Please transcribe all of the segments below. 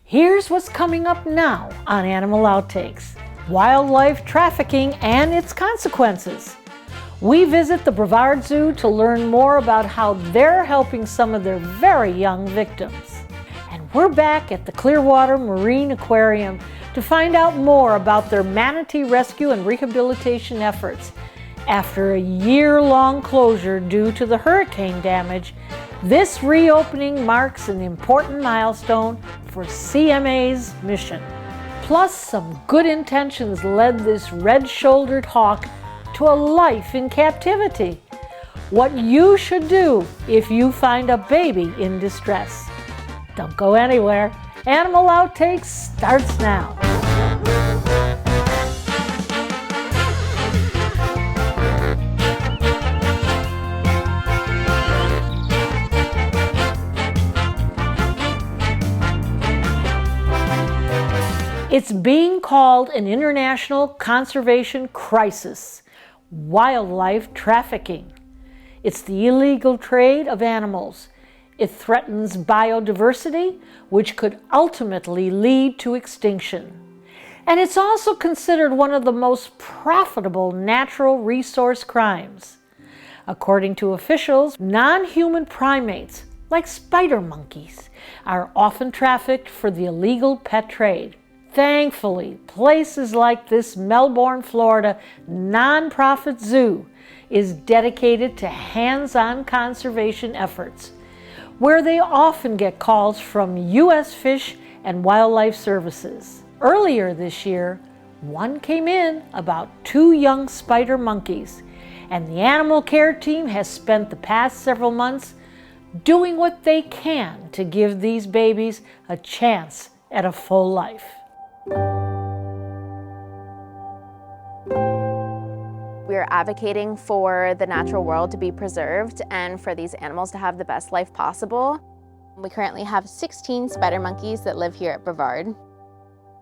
Here's what's coming up now on Animal Outtakes: wildlife trafficking and its consequences. We visit the Brevard Zoo to learn more about how they're helping some of their very young victims. And we're back at the Clearwater Marine Aquarium to find out more about their manatee rescue and rehabilitation efforts. After a year-long closure due to the hurricane damage, this reopening marks an important milestone for CMA's mission. Plus, some good intentions led this red-shouldered hawk to a life in captivity. What you should do if you find a baby in distress. Don't go anywhere. Animal Outtakes starts now. It's being called an international conservation crisis: wildlife trafficking. It's the illegal trade of animals. It threatens biodiversity, which could ultimately lead to extinction. And it's also considered one of the most profitable natural resource crimes. According to officials, non-human primates, like spider monkeys, are often trafficked for the illegal pet trade. Thankfully, places like this Melbourne, Florida nonprofit zoo is dedicated to hands-on conservation efforts, where they often get calls from U.S. Fish and Wildlife Services. Earlier this year, one came in about 2 young spider monkeys, and the animal care team has spent the past several months doing what they can to give these babies a chance at a full life. We're advocating for the natural world to be preserved and for these animals to have the best life possible. We currently have 16 spider monkeys that live here at Brevard.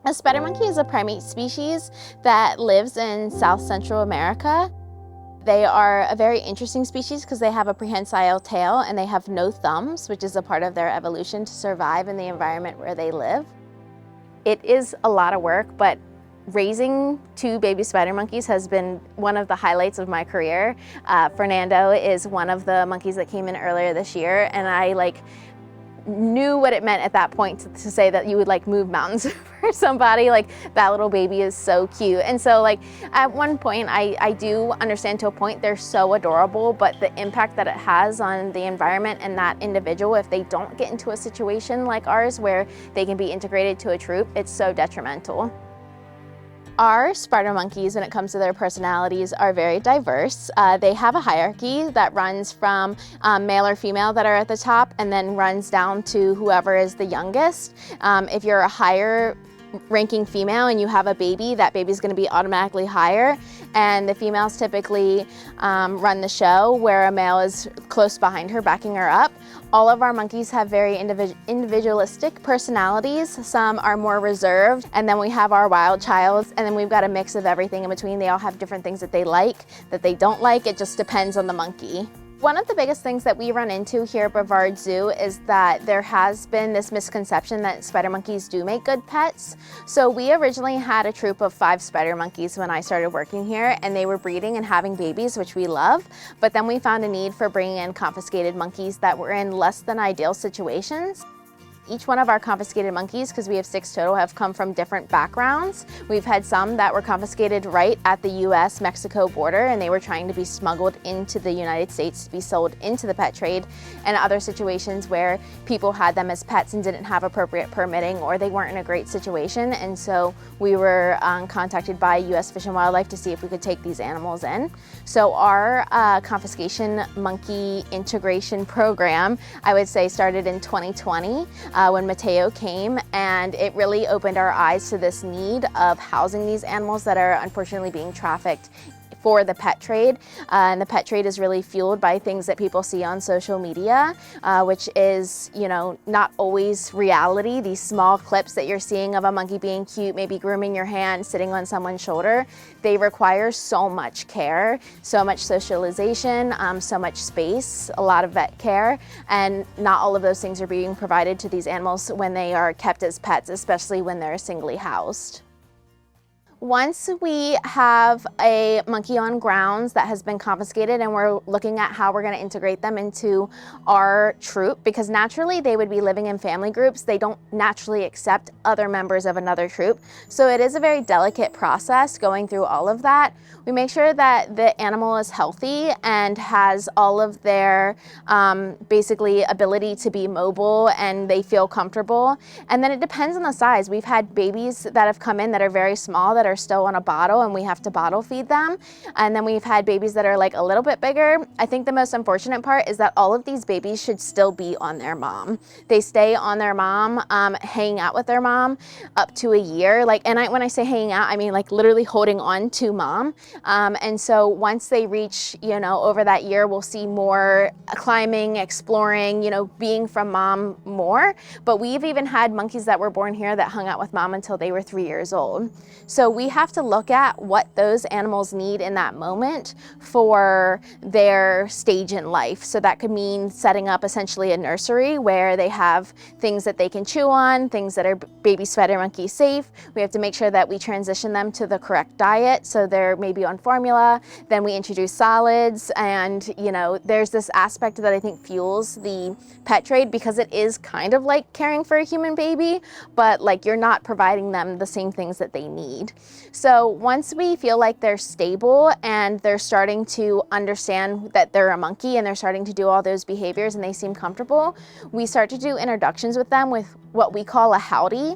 A spider monkey is a primate species that lives in South Central America. They are a very interesting species because they have a prehensile tail and they have no thumbs, which is a part of their evolution to survive in the environment where they live. It is a lot of work, but raising 2 baby spider monkeys has been one of the highlights of my career. Fernando is one of the monkeys that came in earlier this year, and I knew what it meant at that point to say that you would move mountains for somebody. That little baby is so cute. And so at one point, I do understand to a point they're so adorable, but the impact that it has on the environment and that individual, if they don't get into a situation like ours where they can be integrated to a troop, it's so detrimental. Our spider monkeys, when it comes to their personalities, are very diverse. They have a hierarchy that runs from male or female that are at the top and then runs down to whoever is the youngest. If you're a higher ranking female and you have a baby, that baby's going to be automatically higher, and the females typically run the show where a male is close behind her backing her up. All of our monkeys have very individualistic personalities. Some are more reserved, and then we have our wild child, and then we've got a mix of everything in between. They all have different things that they like, that they don't like. It just depends on the monkey. One of the biggest things that we run into here at Brevard Zoo is that there has been this misconception that spider monkeys do make good pets. So we originally had a troop of 5 spider monkeys when I started working here, and they were breeding and having babies, which we love. But then we found a need for bringing in confiscated monkeys that were in less than ideal situations. Each one of our confiscated monkeys, because we have 6 total, have come from different backgrounds. We've had some that were confiscated right at the US-Mexico border, and they were trying to be smuggled into the United States to be sold into the pet trade, and other situations where people had them as pets and didn't have appropriate permitting, or they weren't in a great situation. And so we were contacted by US Fish and Wildlife to see if we could take these animals in. So our confiscation monkey integration program, I would say, started in 2020. When Mateo came, and it really opened our eyes to this need of housing these animals that are unfortunately being trafficked for the pet trade. And the pet trade is really fueled by things that people see on social media, which is, you know, not always reality. These small clips that you're seeing of a monkey being cute, maybe grooming your hand, sitting on someone's shoulder, they require so much care, so much socialization, so much space, a lot of vet care, and not all of those things are being provided to these animals when they are kept as pets, especially when they're singly housed. Once we have a monkey on grounds that has been confiscated and we're looking at how we're going to integrate them into our troop, because naturally they would be living in family groups, they don't naturally accept other members of another troop. So it is a very delicate process going through all of that. We make sure that the animal is healthy and has all of their basically ability to be mobile and they feel comfortable. And then it depends on the size. We've had babies that have come in that are very small that are still on a bottle and we have to bottle feed them. And then we've had babies that are like a little bit bigger. I think the most unfortunate part is that all of these babies should still be on their mom. They stay on their mom, hanging out with their mom up to a year. When I say hanging out, I mean like literally holding on to mom. And so once they reach, you know, over that year, we'll see more climbing, exploring, you know, being from mom more. But we've even had monkeys that were born here that hung out with mom until they were 3 years old. So we have to look at what those animals need in that moment for their stage in life. So that could mean setting up essentially a nursery where they have things that they can chew on, things that are baby spider monkey safe. We have to make sure that we transition them to the correct diet. So they're maybe on formula, then we introduce solids, and you know, there's this aspect that I think fuels the pet trade because it is kind of like caring for a human baby, but like you're not providing them the same things that they need. So once we feel like they're stable and they're starting to understand that they're a monkey and they're starting to do all those behaviors and they seem comfortable, we start to do introductions with them with what we call a howdy.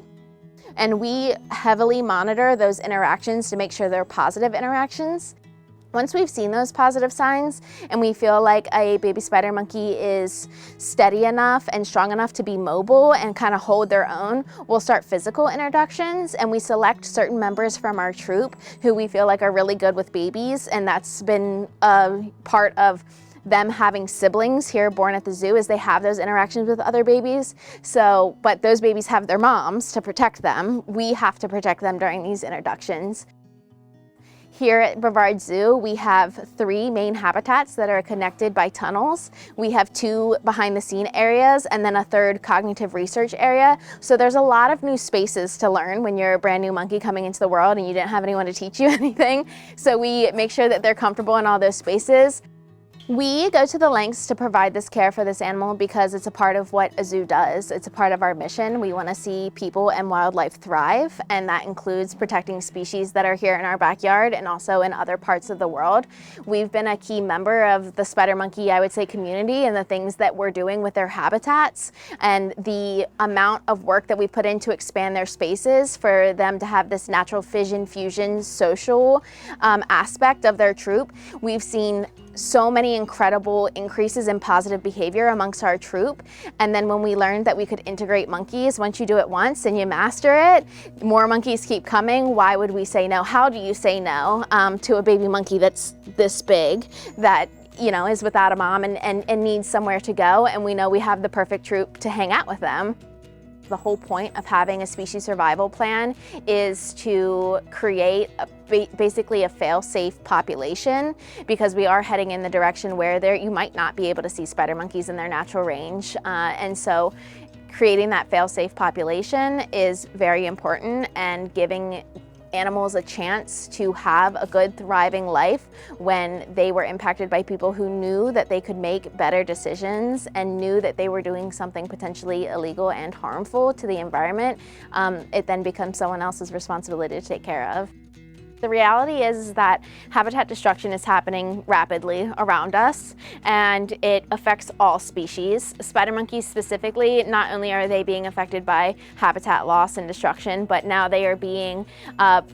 And we heavily monitor those interactions to make sure they're positive interactions. Once we've seen those positive signs and we feel like a baby spider monkey is steady enough and strong enough to be mobile and kind of hold their own, we'll start physical introductions, and we select certain members from our troop who we feel like are really good with babies, and that's been a part of them having siblings here born at the zoo is they have those interactions with other babies. So, but those babies have their moms to protect them. We have to protect them during these introductions. Here at Brevard Zoo, we have 3 main habitats that are connected by tunnels. We have 2 behind the scene areas and then a 3rd cognitive research area. So there's a lot of new spaces to learn when you're a brand new monkey coming into the world and you didn't have anyone to teach you anything. So we make sure that they're comfortable in all those spaces. We go to the lengths to provide this care for this animal because it's a part of what a zoo does. It's a part of our mission. We want to see people and wildlife thrive, and that includes protecting species that are here in our backyard and also in other parts of the world. We've been a key member of the spider monkey, I would say, community and the things that we're doing with their habitats and the amount of work that we put in to expand their spaces for them to have this natural fission, fusion, social aspect of their troop. We've seen so many incredible increases in positive behavior amongst our troop. And then when we learned that we could integrate monkeys, once you do it once and you master it, more monkeys keep coming. Why would we say no? How do you say no to a baby monkey that's this big that, you know, is without a mom and needs somewhere to go? And we know we have the perfect troop to hang out with them. The whole point of having a species survival plan is to create basically a fail-safe population, because we are heading in the direction where you might not be able to see spider monkeys in their natural range. And so creating that fail-safe population is very important, and giving animals a chance to have a good, thriving life when they were impacted by people who knew that they could make better decisions and knew that they were doing something potentially illegal and harmful to the environment, it then becomes someone else's responsibility to take care of. The reality is that habitat destruction is happening rapidly around us, and it affects all species. Spider monkeys specifically, not only are they being affected by habitat loss and destruction, but now they are being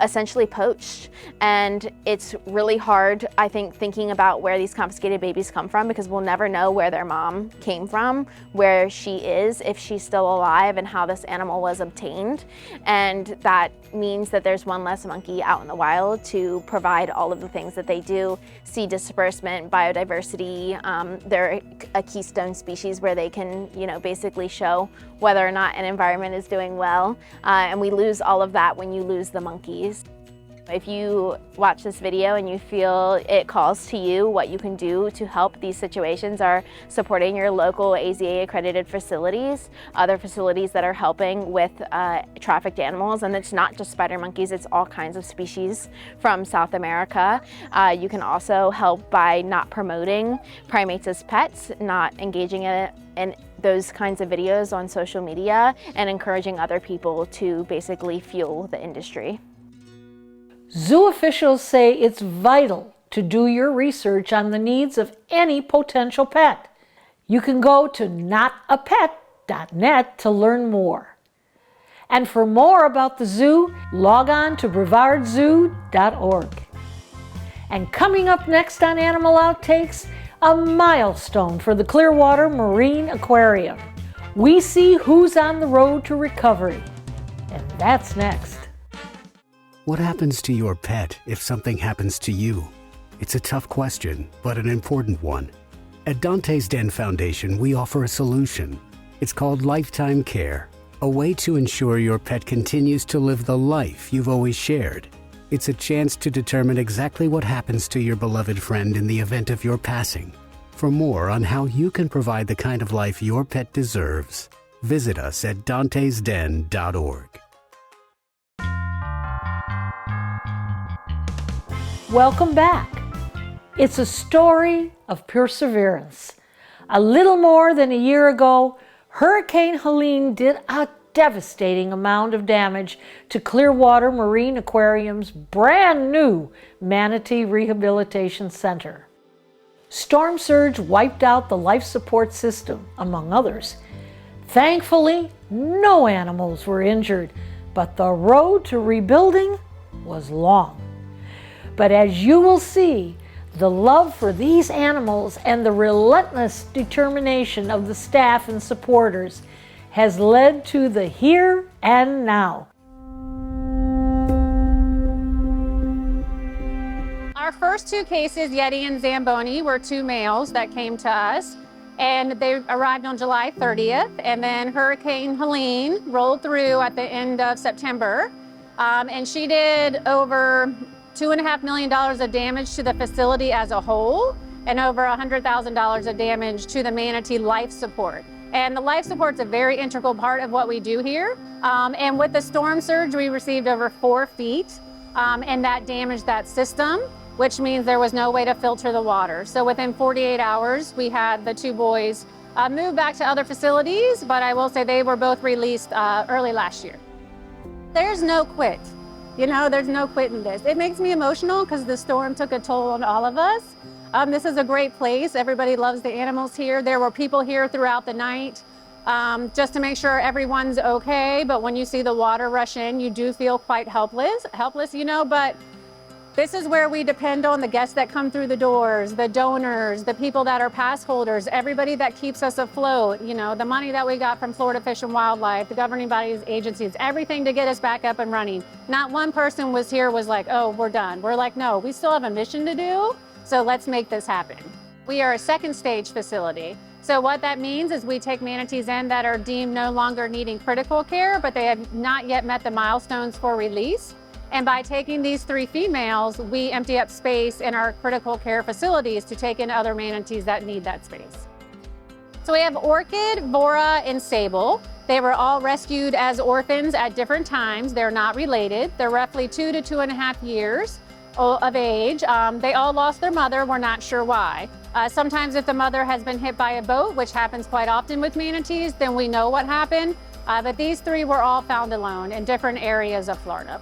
essentially poached. And it's really hard, I think, thinking about where these confiscated babies come from, because we'll never know where their mom came from, where she is, if she's still alive, and how this animal was obtained. And that means that there's one less monkey out in the wild wild to provide all of the things that they do: seed disbursement, biodiversity. They're a keystone species where they can, basically show whether or not an environment is doing well. And we lose all of that when you lose the monkeys. If you watch this video and you feel it calls to you, what you can do to help these situations are supporting your local AZA accredited facilities, other facilities that are helping with trafficked animals. And it's not just spider monkeys, it's all kinds of species from South America. You can also help by not promoting primates as pets, not engaging in those kinds of videos on social media, and encouraging other people to basically fuel the industry. Zoo officials say it's vital to do your research on the needs of any potential pet. You can go to notapet.net to learn more. And for more about the zoo, log on to brevardzoo.org. And coming up next on Animal Outtakes, a milestone for the Clearwater Marine Aquarium. We see who's on the road to recovery. And that's next. What happens to your pet if something happens to you? It's a tough question, but an important one. At Dante's Den Foundation, we offer a solution. It's called Lifetime Care, a way to ensure your pet continues to live the life you've always shared. It's a chance to determine exactly what happens to your beloved friend in the event of your passing. For more on how you can provide the kind of life your pet deserves, visit us at dantesden.org. Welcome back. It's a story of perseverance. A little more than a year ago, Hurricane Helene did a devastating amount of damage to Clearwater Marine Aquarium's brand new Manatee Rehabilitation Center. Storm surge wiped out the life support system, among others. Thankfully, no animals were injured, but the road to rebuilding was long. But as you will see, the love for these animals and the relentless determination of the staff and supporters has led to the here and now. Our first two cases, Yeti and Zamboni, were two males that came to us, and they arrived on July 30th, and then Hurricane Helene rolled through at the end of September, and she did over $2.5 million of damage to the facility as a whole, and over $100,000 of damage to the manatee life support. And the life support's a very integral part of what we do here. And with the storm surge, we received over 4 feet, and that damaged that system, which means there was no way to filter the water. So within 48 hours, we had the 2 boys moved back to other facilities, but I will say they were both released early last year. There's no quit. There's no quit in this. It makes me emotional because the storm took a toll on all of us. This is a great place. Everybody loves the animals here. There were people here throughout the night just to make sure everyone's okay. But when you see the water rush in, you do feel quite helpless, but this is where we depend on the guests that come through the doors, the donors, the people that are pass holders, everybody that keeps us afloat, the money that we got from Florida Fish and Wildlife, the governing bodies, agencies, everything to get us back up and running. Not one person was like, oh, we're done. We're like, no, we still have a mission to do, so let's make this happen. We are a second stage facility. So what that means is we take manatees in that are deemed no longer needing critical care, but they have not yet met the milestones for release. And by taking these 3 females, we empty up space in our critical care facilities to take in other manatees that need that space. So we have Orchid, Vora, and Sable. They were all rescued as orphans at different times. They're not related. They're roughly 2 to 2.5 years of age. They all lost their mother. We're not sure why. Sometimes if the mother has been hit by a boat, which happens quite often with manatees, then we know what happened. But these 3 were all found alone in different areas of Florida.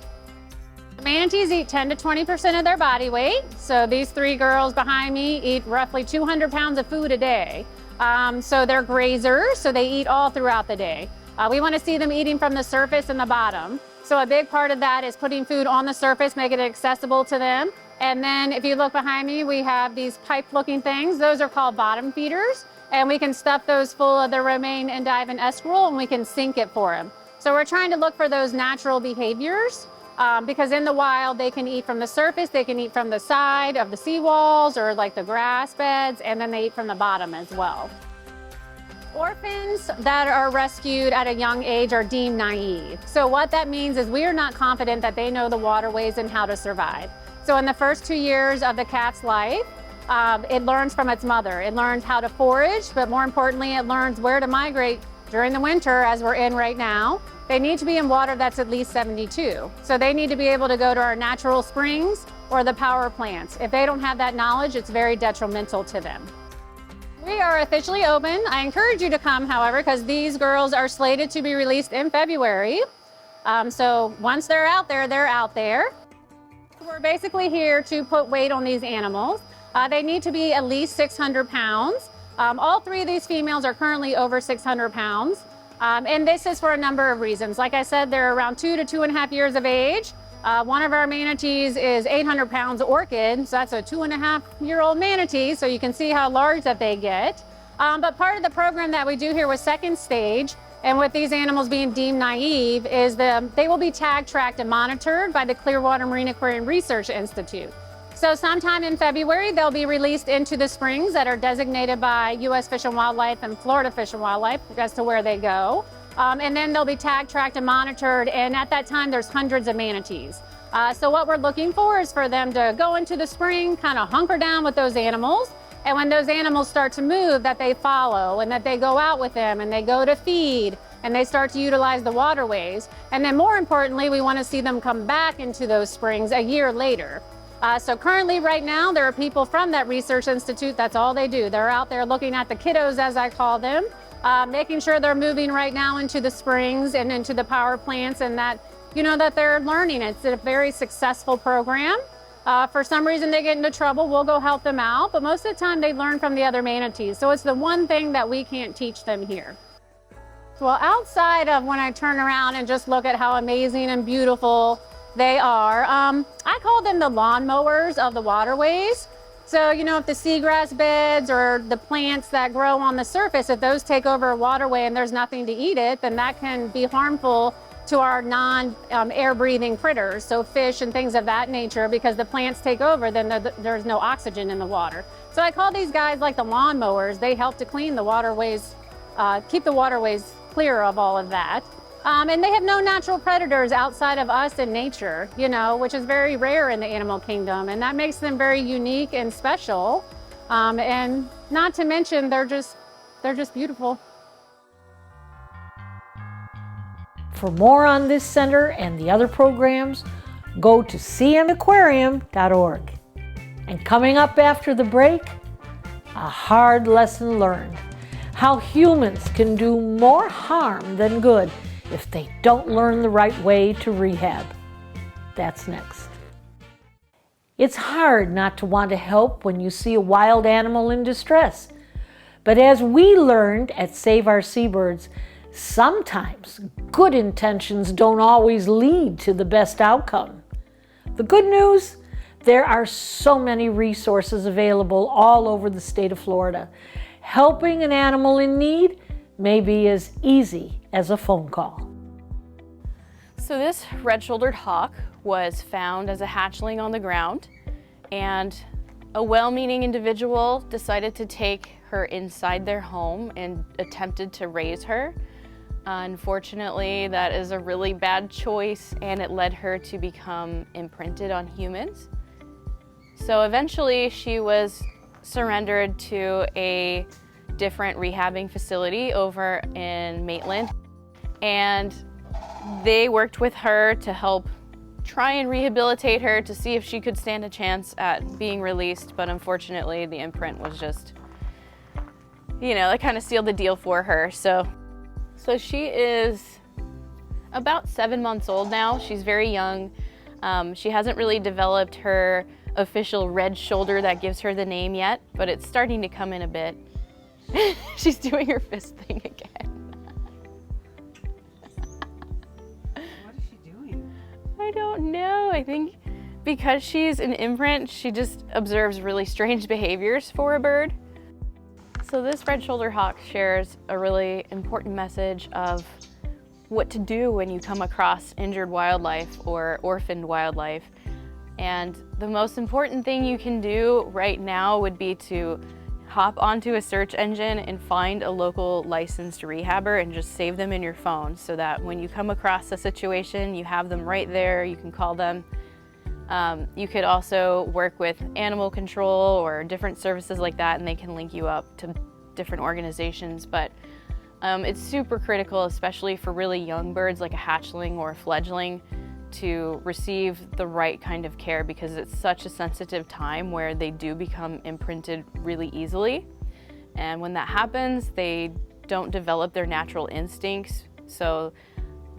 Manatees eat 10 to 20% of their body weight. So these 3 girls behind me eat roughly 200 pounds of food a day. So they're grazers, so they eat all throughout the day. We want to see them eating from the surface and the bottom. So a big part of that is putting food on the surface, making it accessible to them. And then if you look behind me, we have these pipe-looking things. Those are called bottom feeders. And we can stuff those full of the romaine, endive, and escarole, and we can sink it for them. So we're trying to look for those natural behaviors because in the wild they can eat from the surface, they can eat from the side of the seawalls or like the grass beds, and then they eat from the bottom as well. Orphans that are rescued at a young age are deemed naive. So what that means is we are not confident that they know the waterways and how to survive. So in the first 2 years of the cat's life, it learns from its mother. It learns how to forage, but more importantly, it learns where to migrate during the winter, as we're in right now. They need to be in water that's at least 72. So they need to be able to go to our natural springs or the power plants. If they don't have that knowledge, it's very detrimental to them. We are officially open. I encourage you to come, however, because these girls are slated to be released in February. So once they're out there, they're out there. We're basically here to put weight on these animals. They need to be at least 600 pounds. All 3 of these females are currently over 600 pounds. And this is for a number of reasons. Like I said, they're around 2 to 2.5 years of age. One of our manatees is 800 pounds orchid, so that's a 2.5-year-old manatee, so you can see how large that they get. But part of the program that we do here with second stage, and with these animals being deemed naive, is they will be tag tracked and monitored by the Clearwater Marine Aquarium Research Institute. So sometime in February, they'll be released into the springs that are designated by U.S. Fish and Wildlife and Florida Fish and Wildlife as to where they go. And then they'll be tag tracked and monitored, and at that time there's hundreds of manatees. So what we're looking for is for them to go into the spring, kind of hunker down with those animals, and when those animals start to move, that they follow and that they go out with them and they go to feed and they start to utilize the waterways. And then more importantly, we want to see them come back into those springs a year later. So currently right now, there are people from that research institute, that's all they do. They're out there looking at the kiddos, as I call them, making sure they're moving right now into the springs and into the power plants, and that, you know, that they're learning. It's a very successful program. For some reason they get into trouble, we'll go help them out, but most of the time they learn from the other manatees. So it's the one thing that we can't teach them here. Well, outside of when I turn around and just look at how amazing and beautiful they are, I call them the lawnmowers of the waterways. So, you know, if the seagrass beds or the plants that grow on the surface, if those take over a waterway and there's nothing to eat it, then that can be harmful to our non-air breathing critters, so fish and things of that nature, because the plants take over, then there's no oxygen in the water. So I call these guys like the lawnmowers. They help to clean the waterways, keep the waterways clear of all of that. And they have no natural predators outside of us in nature, you know, which is very rare in the animal kingdom, and that makes them very unique and special. And not to mention, they're just beautiful. For more on this center and the other programs, go to cmaquarium.org. And coming up after the break, a hard lesson learned. How humans can do more harm than good if they don't learn the right way to rehab. That's next. It's hard not to want to help when you see a wild animal in distress. But as we learned at Save Our Seabirds, sometimes good intentions don't always lead to the best outcome. The good news, there are so many resources available all over the state of Florida. Helping an animal in need may be as easy as a phone call. So this red-shouldered hawk was found as a hatchling on the ground, and a well-meaning individual decided to take her inside their home and attempted to raise her. Unfortunately, that is a really bad choice, and it led her to become imprinted on humans. So eventually she was surrendered to a different rehabbing facility over in Maitland, and they worked with her to help try and rehabilitate her to see if she could stand a chance at being released, but unfortunately the imprint was just, you know, that kind of sealed the deal for her. So she is about 7 months old now. She's very young. She hasn't really developed her official red shoulder that gives her the name yet, but it's starting to come in a bit. She's doing her fist thing again. What is she doing? I don't know. I think because she's an imprint, she just observes really strange behaviors for a bird. So this red-shouldered hawk shares a really important message of what to do when you come across injured wildlife or orphaned wildlife. And the most important thing you can do right now would be to hop onto a search engine and find a local licensed rehabber and just save them in your phone so that when you come across a situation, you have them right there, you can call them. You could also work with animal control or different services like that, and they can link you up to different organizations. But it's super critical, especially for really young birds like a hatchling or a fledgling, to receive the right kind of care, because it's such a sensitive time where they do become imprinted really easily. And when that happens, they don't develop their natural instincts, so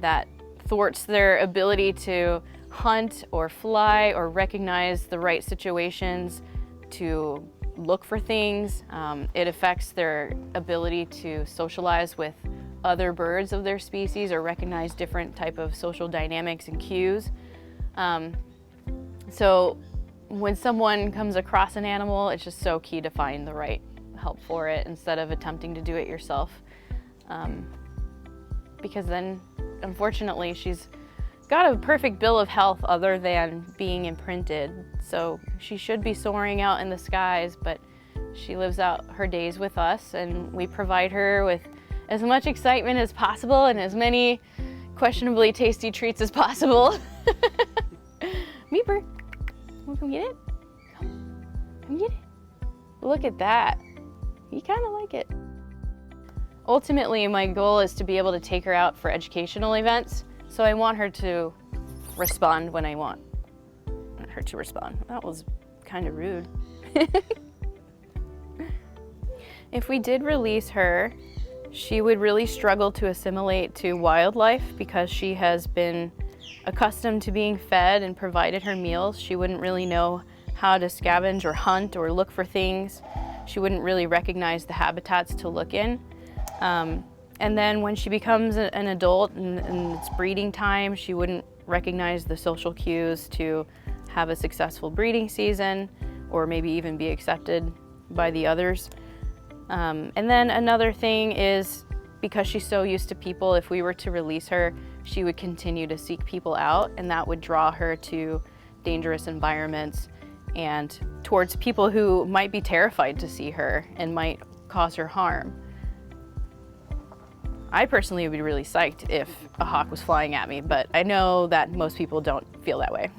that thwarts their ability to hunt or fly or recognize the right situations to look for things. It affects their ability to socialize with other birds of their species or recognize different type of social dynamics and cues. So when someone comes across an animal, it's just so key to find the right help for it instead of attempting to do it yourself. Because then, unfortunately, she's got a perfect bill of health other than being imprinted. So she should be soaring out in the skies, but she lives out her days with us, and we provide her with as much excitement as possible and as many questionably tasty treats as possible. Meeper, wanna come get it? Come get it. Look at that. You kind of like it. Ultimately, my goal is to be able to take her out for educational events, so I want her to respond when I want her to respond. That was kind of rude. If we did release her, she would really struggle to assimilate to wildlife because she has been accustomed to being fed and provided her meals. She wouldn't really know how to scavenge or hunt or look for things. She wouldn't really recognize the habitats to look in. And then when she becomes an adult and it's breeding time, she wouldn't recognize the social cues to have a successful breeding season or maybe even be accepted by the others. And then another thing is, because she's so used to people, if we were to release her, she would continue to seek people out, and that would draw her to dangerous environments and towards people who might be terrified to see her and might cause her harm. I personally would be really psyched if a hawk was flying at me, but I know that most people don't feel that way.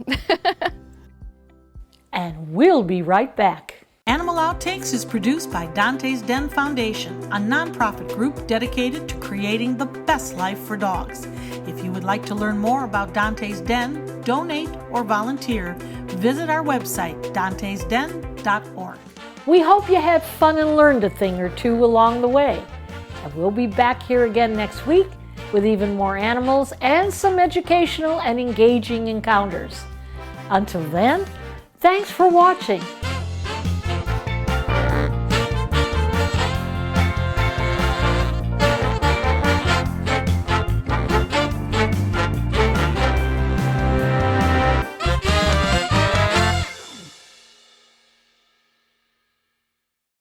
And we'll be right back. Animal Outtakes is produced by Dante's Den Foundation, a nonprofit group dedicated to creating the best life for dogs. If you would like to learn more about Dante's Den, donate, or volunteer, visit our website, dantesden.org. We hope you had fun and learned a thing or two along the way. And we'll be back here again next week with even more animals and some educational and engaging encounters. Until then, thanks for watching.